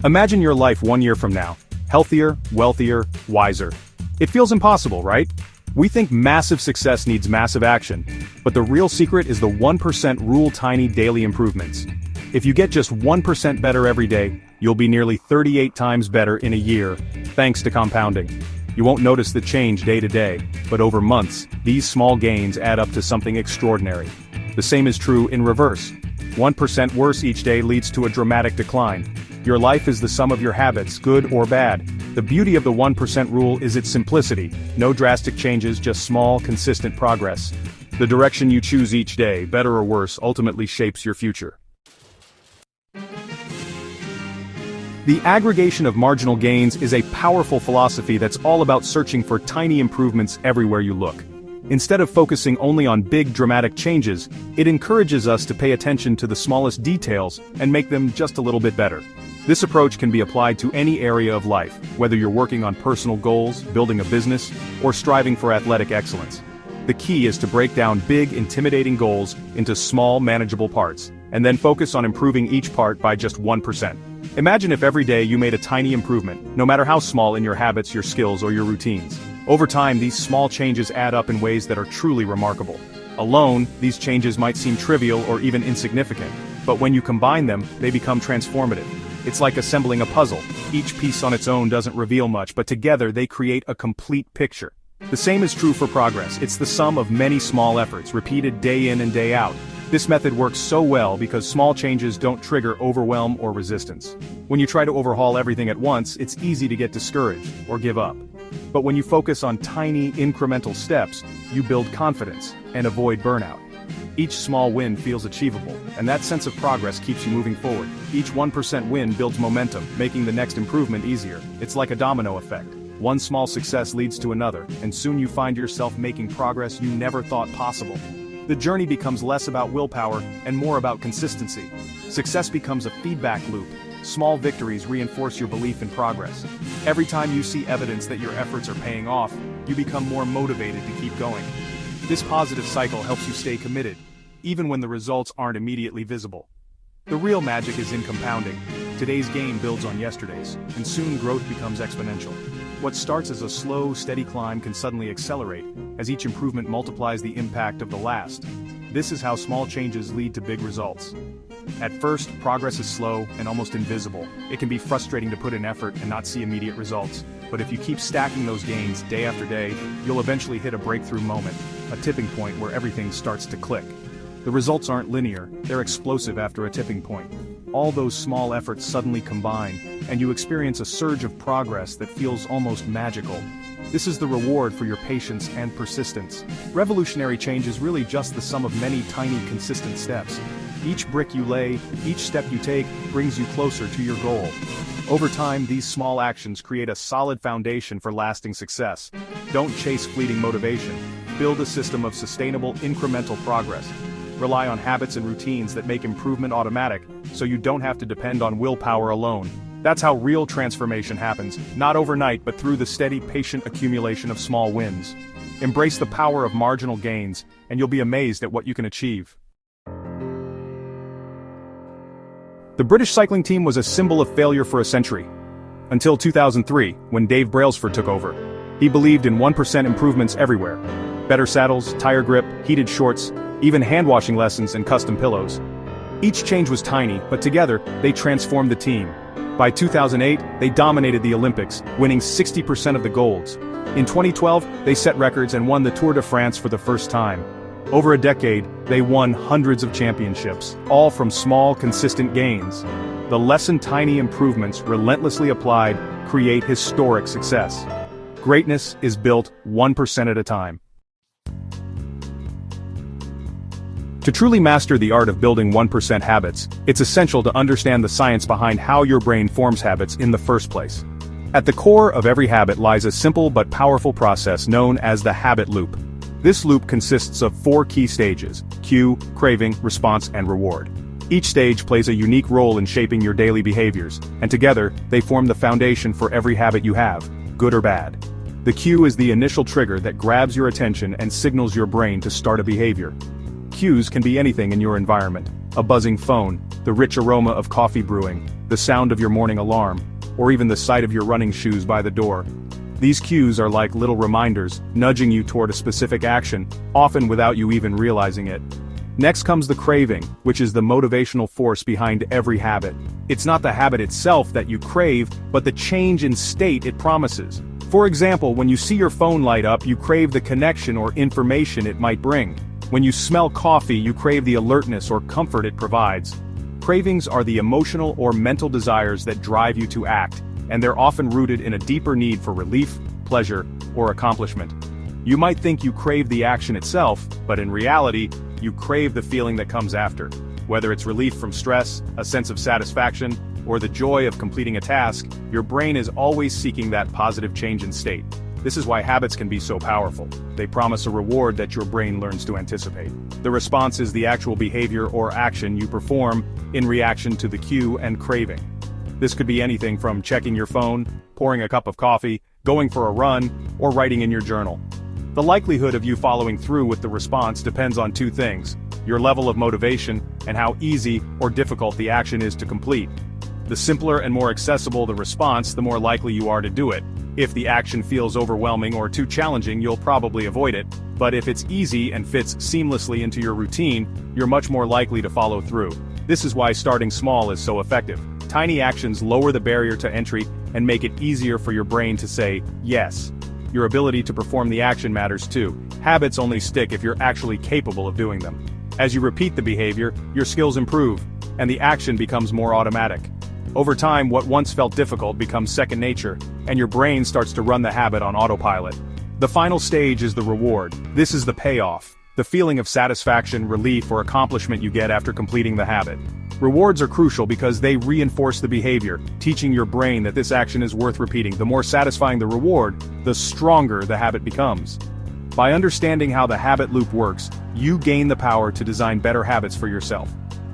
Imagine your life 1 year from now. Healthier, wealthier, wiser. It feels impossible, right? We think massive success needs massive action, but the real secret is the 1% rule: tiny daily improvements. If you get just 1% better every day, you'll be nearly 38 times better in a year, thanks to compounding. You won't notice the change day to day, but over months, these small gains add up to something extraordinary. The same is true in reverse. 1% worse each day leads to a dramatic decline. Your life is the sum of your habits, good or bad. The beauty of the 1% rule is its simplicity. No drastic changes, just small, consistent progress. The direction you choose each day, better or worse, ultimately shapes your future. The aggregation of marginal gains is a powerful philosophy that's all about searching for tiny improvements everywhere you look. Instead of focusing only on big dramatic changes, it encourages us to pay attention to the smallest details and make them just a little bit better. This approach can be applied to any area of life, whether you're working on personal goals, building a business, or striving for athletic excellence. The key is to break down big, intimidating goals into small, manageable parts, and then focus on improving each part by just 1%. Imagine if every day you made a tiny improvement, no matter how small, in your habits, your skills, or your routines. Over time, these small changes add up in ways that are truly remarkable. Alone, these changes might seem trivial or even insignificant, but when you combine them, they become transformative. It's like assembling a puzzle. Each piece on its own doesn't reveal much, but together they create a complete picture. The same is true for progress. It's the sum of many small efforts, repeated day in and day out. This method works so well because small changes don't trigger overwhelm or resistance. When you try to overhaul everything at once, it's easy to get discouraged or give up. But when you focus on tiny, incremental steps, you build confidence and avoid burnout. Each small win feels achievable, and that sense of progress keeps you moving forward. Each 1% win builds momentum, making the next improvement easier. It's like a domino effect. One small success leads to another, and soon you find yourself making progress you never thought possible. The journey becomes less about willpower and more about consistency. Success becomes a feedback loop. Small victories reinforce your belief in progress. Every time you see evidence that your efforts are paying off, you become more motivated to keep going. This positive cycle helps you stay committed, even when the results aren't immediately visible. The real magic is in compounding. Today's gain builds on yesterday's, and soon growth becomes exponential. What starts as a slow, steady climb can suddenly accelerate, as each improvement multiplies the impact of the last. This is how small changes lead to big results. At first, progress is slow and almost invisible. It can be frustrating to put in effort and not see immediate results. But if you keep stacking those gains day after day, you'll eventually hit a breakthrough moment, a tipping point where everything starts to click. The results aren't linear, they're explosive after a tipping point. All those small efforts suddenly combine, and you experience a surge of progress that feels almost magical. This is the reward for your patience and persistence. Revolutionary change is really just the sum of many tiny, consistent steps. Each brick you lay, each step you take, brings you closer to your goal. Over time, these small actions create a solid foundation for lasting success. Don't chase fleeting motivation. Build a system of sustainable, incremental progress. Rely on habits and routines that make improvement automatic, so you don't have to depend on willpower alone. That's how real transformation happens, not overnight but through the steady, patient accumulation of small wins. Embrace the power of marginal gains, and you'll be amazed at what you can achieve. The British cycling team was a symbol of failure for a century. Until 2003, when Dave Brailsford took over. He believed in 1% improvements everywhere. Better saddles, tire grip, heated shorts, even hand-washing lessons and custom pillows. Each change was tiny, but together, they transformed the team. By 2008, they dominated the Olympics, winning 60% of the golds. In 2012, they set records and won the Tour de France for the first time. Over a decade, they won hundreds of championships, all from small, consistent gains. The lesson: tiny improvements, relentlessly applied, create historic success. Greatness is built 1% at a time. To truly master the art of building 1% habits, it's essential to understand the science behind how your brain forms habits in the first place. At the core of every habit lies a simple but powerful process known as the habit loop. This loop consists of 4 key stages: cue, craving, response, and reward. Each stage plays a unique role in shaping your daily behaviors, and together, they form the foundation for every habit you have, good or bad. The cue is the initial trigger that grabs your attention and signals your brain to start a behavior. Cues can be anything in your environment: a buzzing phone, the rich aroma of coffee brewing, the sound of your morning alarm, or even the sight of your running shoes by the door. These cues are like little reminders, nudging you toward a specific action, often without you even realizing it. Next comes the craving, which is the motivational force behind every habit. It's not the habit itself that you crave, but the change in state it promises. For example, when you see your phone light up, you crave the connection or information it might bring. When you smell coffee, you crave the alertness or comfort it provides. Cravings are the emotional or mental desires that drive you to act, and they're often rooted in a deeper need for relief, pleasure, or accomplishment. You might think you crave the action itself, but in reality, you crave the feeling that comes after. Whether it's relief from stress, a sense of satisfaction, or the joy of completing a task, your brain is always seeking that positive change in state. This is why habits can be so powerful. They promise a reward that your brain learns to anticipate. The response is the actual behavior or action you perform in reaction to the cue and craving. This could be anything from checking your phone, pouring a cup of coffee, going for a run, or writing in your journal. The likelihood of you following through with the response depends on two things: your level of motivation and how easy or difficult the action is to complete. The simpler and more accessible the response, the more likely you are to do it. If the action feels overwhelming or too challenging, you'll probably avoid it, but if it's easy and fits seamlessly into your routine, you're much more likely to follow through. This is why starting small is so effective. Tiny actions lower the barrier to entry and make it easier for your brain to say yes. Your ability to perform the action matters too. Habits only stick if you're actually capable of doing them. As you repeat the behavior, your skills improve, and the action becomes more automatic. Over time, what once felt difficult becomes second nature, and your brain starts to run the habit on autopilot. The final stage is the reward. This is the payoff, the feeling of satisfaction, relief, or accomplishment you get after completing the habit. Rewards are crucial because they reinforce the behavior, teaching your brain that this action is worth repeating. The more satisfying the reward, the stronger the habit becomes. By understanding how the habit loop works, you gain the power to design better habits for yourself.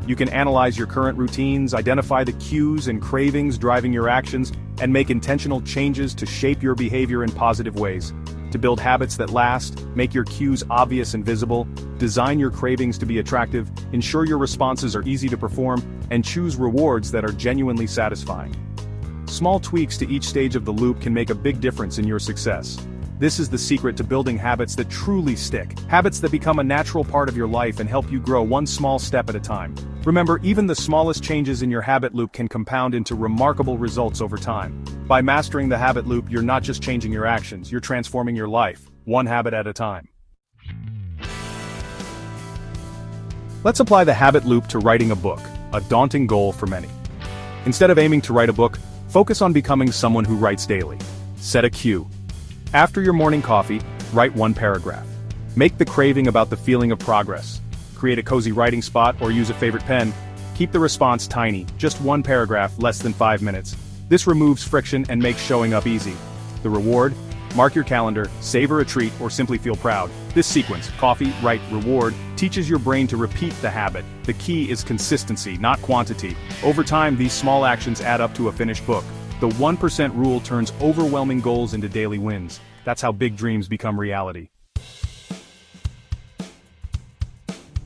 You can analyze your current routines, identify the cues and cravings driving your actions, and make intentional changes to shape your behavior in positive ways. To build habits that last, make your cues obvious and visible, design your cravings to be attractive, ensure your responses are easy to perform, and choose rewards that are genuinely satisfying. Small tweaks to each stage of the loop can make a big difference in your success. This is the secret to building habits that truly stick, habits that become a natural part of your life and help you grow one small step at a time. Remember, even the smallest changes in your habit loop can compound into remarkable results over time. By mastering the habit loop, you're not just changing your actions, you're transforming your life, one habit at a time. Let's apply the habit loop to writing a book, a daunting goal for many. Instead of aiming to write a book, focus on becoming someone who writes daily. Set a cue. After your morning coffee, write one paragraph. Make the craving about the feeling of progress. Create a cozy writing spot or use a favorite pen. Keep the response tiny, just one paragraph, less than 5 minutes. This removes friction and makes showing up easy. The reward? Mark your calendar, savor a treat, or simply feel proud. This sequence, coffee, write, reward, teaches your brain to repeat the habit. The key is consistency, not quantity. Over time, these small actions add up to a finished book. The 1% rule turns overwhelming goals into daily wins. That's how big dreams become reality.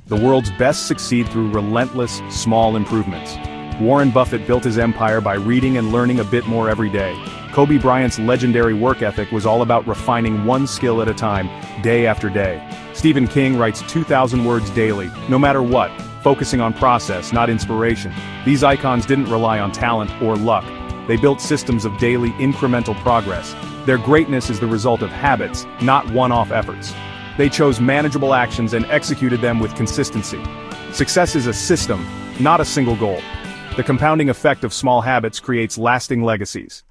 The world's best succeed through relentless, small improvements. Warren Buffett built his empire by reading and learning a bit more every day. Kobe Bryant's legendary work ethic was all about refining one skill at a time, day after day. Stephen King writes 2,000 words daily, no matter what, focusing on process, not inspiration. These icons didn't rely on talent or luck. They built systems of daily, incremental progress. Their greatness is the result of habits, not one-off efforts. They chose manageable actions and executed them with consistency. Success is a system, not a single goal. The compounding effect of small habits creates lasting legacies.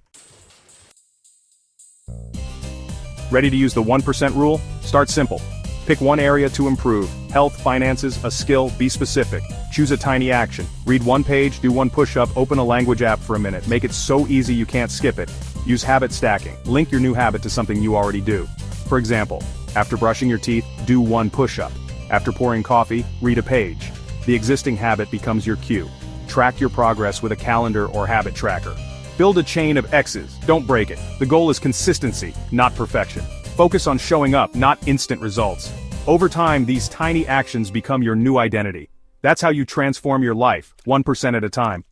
Ready to use the 1% rule? Start simple. Pick one area to improve: health, finances, a skill. Be specific. Choose a tiny action. Read one page, do one push-up, open a language app for a minute. Make it so easy you can't skip it. Use habit stacking. Link your new habit to something you already do. For example, after brushing your teeth, do one push-up. After pouring coffee, read a page. The existing habit becomes your cue. Track your progress with a calendar or habit tracker. Build a chain of X's, don't break it. The goal is consistency, not perfection. Focus on showing up, not instant results. Over time, these tiny actions become your new identity. That's how you transform your life, 1% at a time.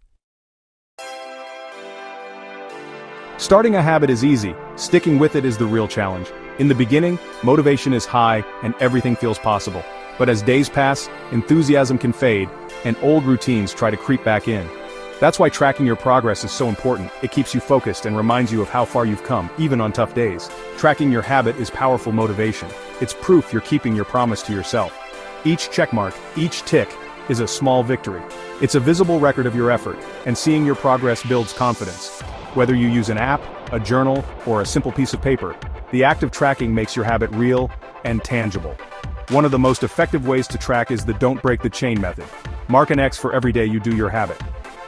Starting a habit is easy, sticking with it is the real challenge. In the beginning, motivation is high and everything feels possible. But as days pass, enthusiasm can fade, and old routines try to creep back in. That's why tracking your progress is so important. It keeps you focused and reminds you of how far you've come, even on tough days. Tracking your habit is powerful motivation. It's proof you're keeping your promise to yourself. Each checkmark, each tick, is a small victory. It's a visible record of your effort, and seeing your progress builds confidence. Whether you use an app, a journal, or a simple piece of paper, the act of tracking makes your habit real and tangible. One of the most effective ways to track is the don't break the chain method. Mark an X for every day you do your habit.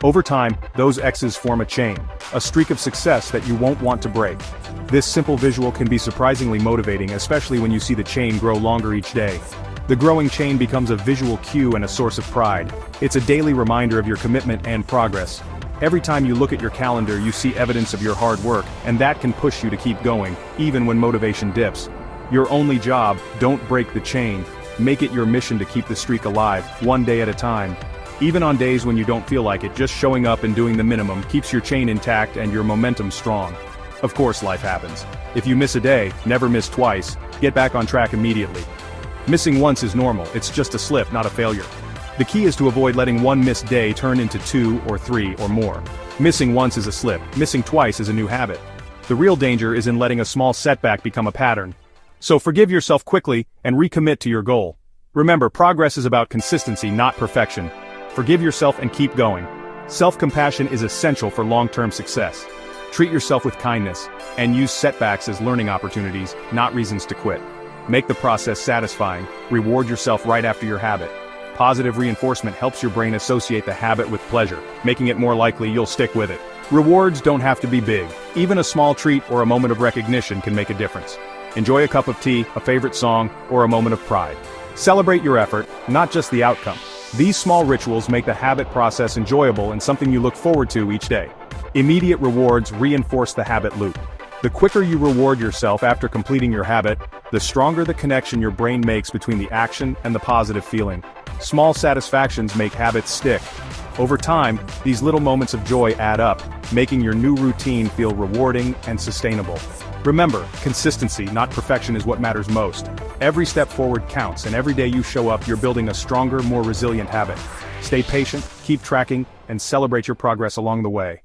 Over time, those X's form a chain, a streak of success that you won't want to break. This simple visual can be surprisingly motivating, especially when you see the chain grow longer each day. The growing chain becomes a visual cue and a source of pride. It's a daily reminder of your commitment and progress. Every time you look at your calendar, you see evidence of your hard work, and that can push you to keep going, even when motivation dips. Your only job, don't break the chain. Make it your mission to keep the streak alive, one day at a time. Even on days when you don't feel like it, just showing up and doing the minimum keeps your chain intact and your momentum strong. Of course, life happens. If you miss a day, never miss twice, get back on track immediately. Missing once is normal, it's just a slip, not a failure. The key is to avoid letting one missed day turn into 2 or 3 or more. Missing once is a slip, missing twice is a new habit. The real danger is in letting a small setback become a pattern. So forgive yourself quickly and recommit to your goal. Remember, progress is about consistency, not perfection. Forgive yourself and keep going. Self-compassion is essential for long-term success. Treat yourself with kindness, and use setbacks as learning opportunities, not reasons to quit. Make the process satisfying, reward yourself right after your habit. Positive reinforcement helps your brain associate the habit with pleasure, making it more likely you'll stick with it. Rewards don't have to be big. Even a small treat or a moment of recognition can make a difference. Enjoy a cup of tea, a favorite song, or a moment of pride. Celebrate your effort, not just the outcome. These small rituals make the habit process enjoyable and something you look forward to each day. Immediate rewards reinforce the habit loop. The quicker you reward yourself after completing your habit, the stronger the connection your brain makes between the action and the positive feeling. Small satisfactions make habits stick. Over time, these little moments of joy add up, making your new routine feel rewarding and sustainable. Remember, consistency, not perfection, is what matters most. Every step forward counts, and every day you show up, you're building a stronger, more resilient habit. Stay patient, keep tracking, and celebrate your progress along the way.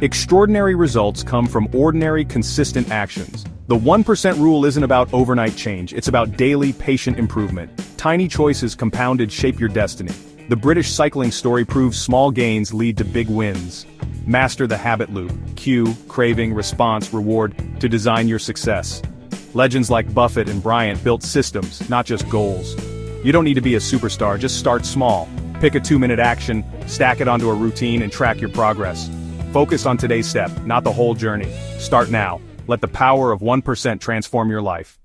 Extraordinary results come from ordinary, consistent actions. The 1% rule isn't about overnight change, it's about daily, patient improvement. Tiny choices compounded shape your destiny. The British cycling story proves small gains lead to big wins. Master the habit loop, cue, craving, response, reward, to design your success. Legends like Buffett and Bryant built systems, not just goals. You don't need to be a superstar, just start small. Pick a 2-minute action, stack it onto a routine, and track your progress. Focus on today's step, not the whole journey. Start now. Let the power of 1% transform your life.